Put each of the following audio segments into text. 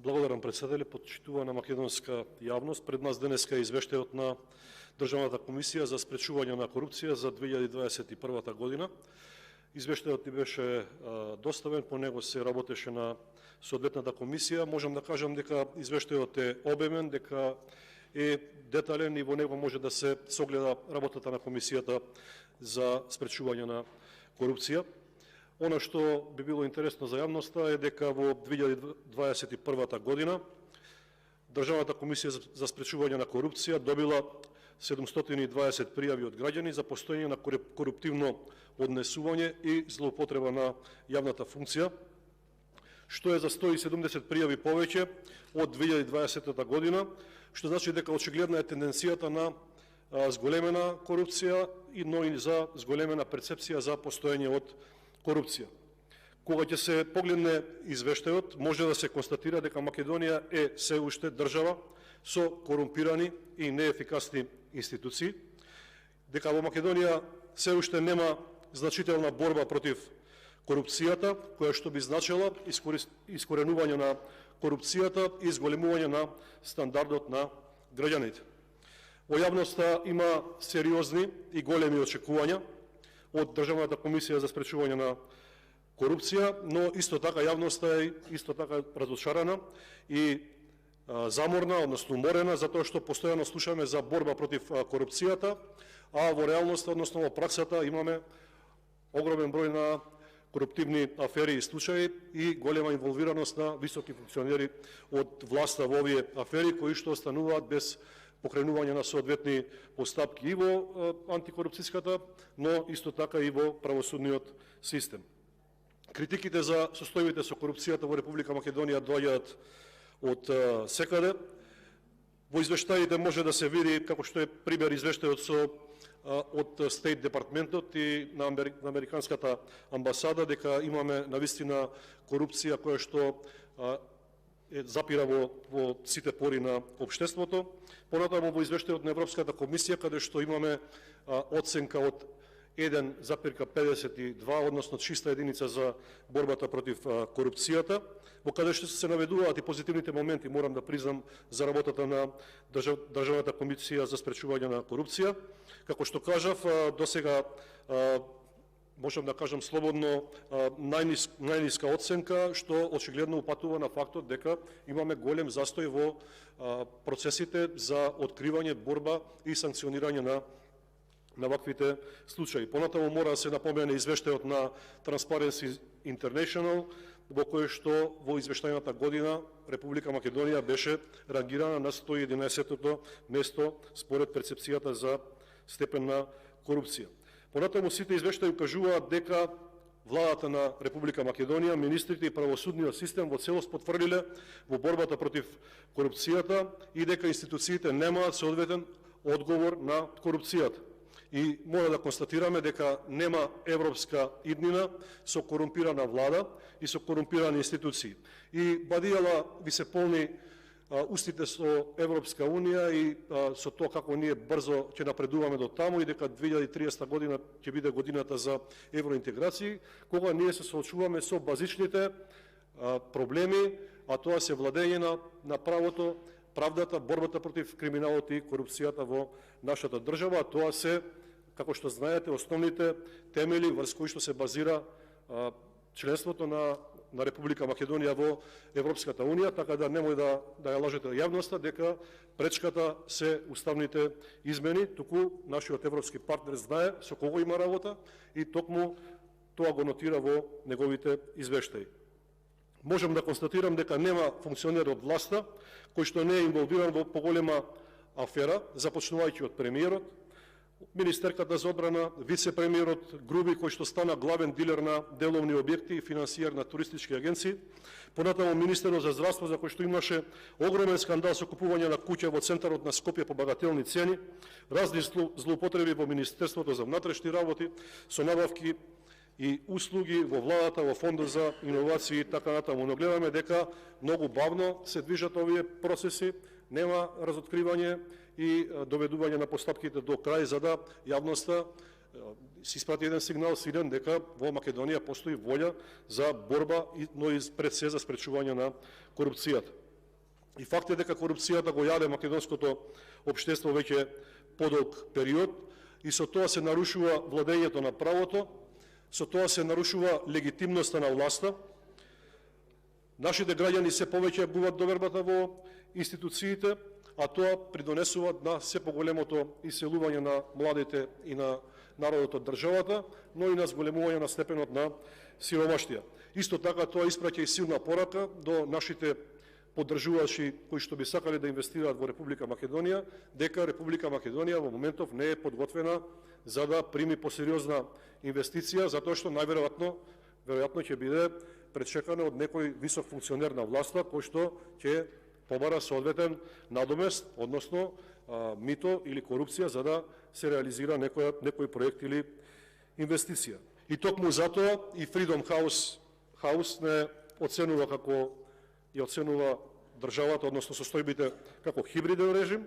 Благодарам, председателе. Почитувана македонска јавност, пред нас денеска е извештајот на Државната комисија за спречување на корупција за 2021 година. Извештајот ни беше доставен, по него се работеше на соодветната комисија. Можам да кажам дека извештајот е обемен, дека е детален и во него може да се согледа работата на комисијата за спречување на корупција. Оно што би било интересно за јавноста е дека во 2021 година Државната комисија за спречување на корупција добила 720 пријави од граѓани за постоење на коруптивно однесување и злоупотреба на јавната функција, што е за 170 пријави повеќе од 2020 година, што значи дека очигледна е тенденцијата на зголемена корупција, но и за зголемена перцепција за постоење од корупција. Кога ќе се погледне извештајот, може да се констатира дека Македонија е се уште држава со корумпирани и неефикасни институции, дека во Македонија се уште нема значителна борба против корупцијата, која што би значила искоренување на корупцијата и зголемување на стандардот на граѓаните. Во јавноста има сериозни и големи очекувања од Државната комисија за спречување на корупција, но исто така јавноста е исто така разочарана и заморна, односно уморена, затоа што постојано слушаме за борба против корупцијата, а во реалноста, односно во праксата, имаме огромен број на коруптивни афери и случаи и голема инволвираност на високи функционери од власта во овие афери, кои што остануваат без покренување на соодветни постапки и во антикорупцијската, но исто така и во правосудниот систем. Критиките за состојбите со корупцијата во Република Македонија доаѓаат од секаде. Во извештаите може да се види, како што е пример извештајот од Стейт департментот и на Американската амбасада, дека имаме навистина корупција која што запира во сите пори на општеството. Понатаму во извештајот на Европската комисија, каде што имаме оценка од 1,52, односно чиста единица за борбата против корупцијата, во каде што се наведуваат и позитивните моменти, морам да признам, за работата на Државната комисија за спречување на корупција. Како што кажав, досега можам да кажам слободно најниска оценка, што очигледно упатува на фактот дека имаме голем застој во процесите за откривање, борба и санкционирање на ваквите случаи. Понатаму мора да се напомене извештајот на Transparency International, во кој што во извештајната година Република Македонија беше рангирана на 111-то место според перцепцијата за степен на корупција. Понатаму сите извештаи укажуваат дека владата на Република Македонија, министрите и правосудниот систем во целост потврдиле во борбата против корупцијата и дека институциите немаат соодветен одговор на корупцијата. И мора да констатираме дека нема европска иднина со корумпирана влада и со корумпирани институции. И бадијала ви се полни устите со Европска Унија и со тоа како ние брзо ќе напредуваме до таму и дека 2030 година ќе биде годината за евроинтеграции, кога ние се соочуваме со базичните проблеми, а тоа се владење на правото, правдата, борбата против криминалот и корупцијата во нашата држава. Тоа се, како што знаете, основните темели врз кои што се базира членството на Република Македонија во Европската Унија, така да немој да ја лажете јавноста дека пречката се уставните измени, туку нашиот европски партнер знае со кого има работа и токму тоа го нотира во неговите извештаи. Можам да констатирам дека нема функционер од власта кој што не е инволвиран во поголема афера, започнувајќи од премиерот, министерката за одбрана, вице-премиерот Груби, кој што стана главен дилер на деловни објекти и финансиер на туристички агенции, понатаму министерот за здравство, за кој што имаше огромен скандал со купување на куќа во центарот на Скопје по багателни цени, разни злоупотреби во Министерството за внатрешни работи, со набавки и услуги во владата, во фондот за иновации и така натаму. Но гледаме дека многу бавно се движат овие процеси, нема разоткривање и доведување на постапките до крај, за да јавноста се испрати еден сигнал силен дека во Македонија постои волја за борба, но и пред се за спречување на корупцијата. И факт е дека корупцијата го јаде македонското општество веќе подолг период и со тоа се нарушува владењето на правото, со тоа се нарушува легитимноста на власта. Нашите граѓани се повеќе губат довербата во институциите, а тоа придонесува на се поголемото иселување на младите и на народот од државата, но и на зголемување на степенот на сиромаштија. Исто така тоа испраќа и силна порака до нашите поддржувачи кои што би сакале да инвестираат во Република Македонија, дека Република Македонија во моментов не е подготвена за да прими посериозна инвестиција, затоа што веројатно ќе биде пречекана од некој висок функционер на власта кој што ќе побара соодветен надомест, односно мито или корупција за да се реализира некој проект или инвестиција. И токму затоа и Freedom House не оценува како ја оценува државата, односно состојбите како хибриден режим,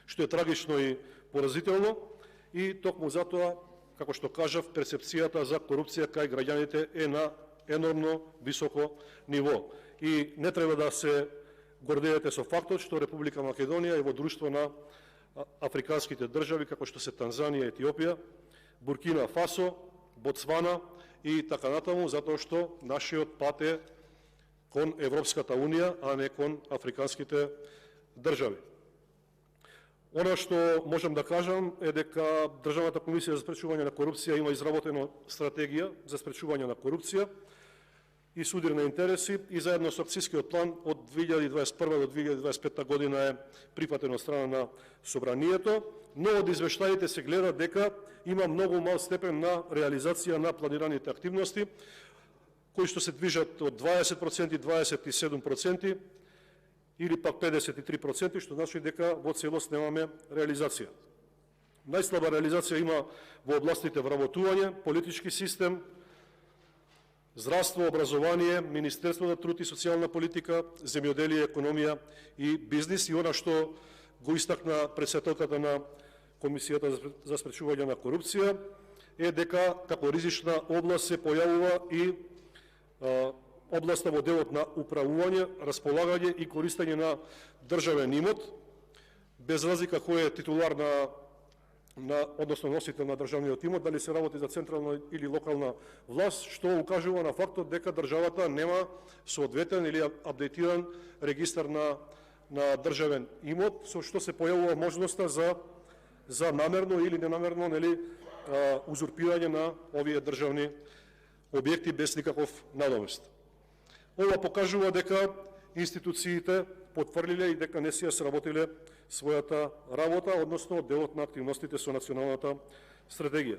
што е трагично и поразително, и токму затоа, како што кажав, перцепцијата за корупција кај граѓаните е на енормно високо ниво. И не треба да се гордеете со фактот што Република Македонија е во друштво на африканските држави, како што се Танзанија, Етиопија, Буркина Фасо, Ботсвана и така натаму, затоа што нашиот пат е кон Европската Унија, а не кон африканските држави. Она што можам да кажам е дека Државната комисија за спречување на корупција има изработена стратегија за спречување на корупција и судир на интереси и заедно со акцискиот план од 2021 до 2025 година е прифатен од страна на Собранието, но од извештаите се гледа дека има многу мал степен на реализација на планираните активности, кои што се движат од 20%, 27% или пак 53%, што значи дека во целост немаме реализација. Најслаба реализација има во областите вработување, политички систем, здравство, образование, Министерство за труд и социјална политика, земјоделие, економија и бизнис. И она што го истакна претседателката на Комисијата за спречување на корупција е дека како ризична област се појавува и областа во делот на управување, располагање и користење на државен имот, без разлика кој е титулар односно носител на државниот имот, дали се работи за централна или локална власт, што укажува на фактот дека државата нема соодветен или апдейтиран регистар на државен имот, со што се појавува можноста за намерно или ненамерно узурпирање на овие државни објекти без никаков надомест. Ова покажува дека институциите потврдиле и дека не си ја сработиле својата работа, односно делот на активностите со националната стратегија.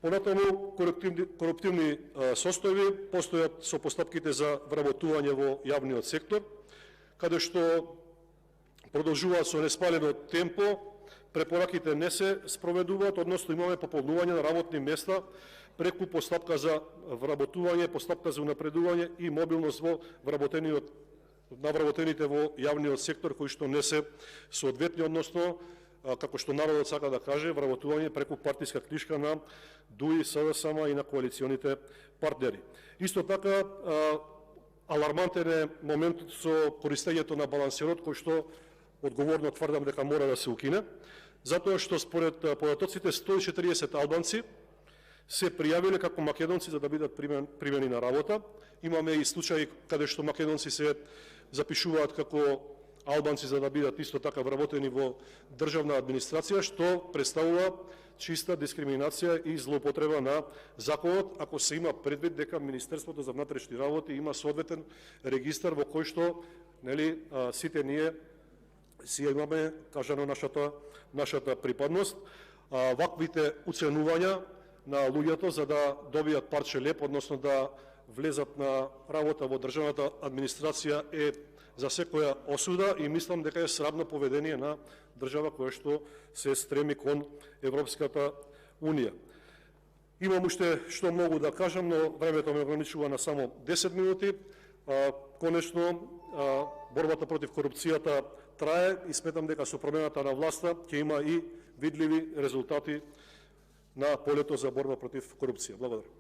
Понатаму, коруптивни состојби постојат со постапките за вработување во јавниот сектор, каде што продолжуваат со неспалено темпо, препораките не се спроведуваат, односно имаме пополнување на работни места преку постапка за вработување, постапка за унапредување и мобилност во вработените во јавниот сектор кои што не се соодветни, односно како што народот сака да каже, вработување преку партиска книшка на ДУИ, СДСМ и на коалиционите партнери. Исто така алармантен е моментот со користењето на балансирот кој што одговорно тврдам дека мора да се укине, затоа што според податоците 140 албанци се пријавиле како македонци за да бидат примени на работа. Имаме и случаи каде што македонци се запишуваат како албанци за да бидат исто така вработени во државна администрација, што представува чиста дискриминација и злоупотреба на законот, ако се има предвид дека Министерството за внатрешни работи има соодветен регистар во кој што сите ние си имаме кажано нашата припадност. Ваквите уценувања на луѓето за да добијат парче леп, односно да влезат на работа во државната администрација е за секоја осуда и мислам дека е срамно поведение на држава која што се стреми кон Европската Унија. Имам уште што многу да кажам, но времето ме ограничува на само 10 минути. Конечно, борбата против корупцијата трае и сметам дека со промената на власта ќе има и видливи резултати на полето за борба против корупција. Благодарам.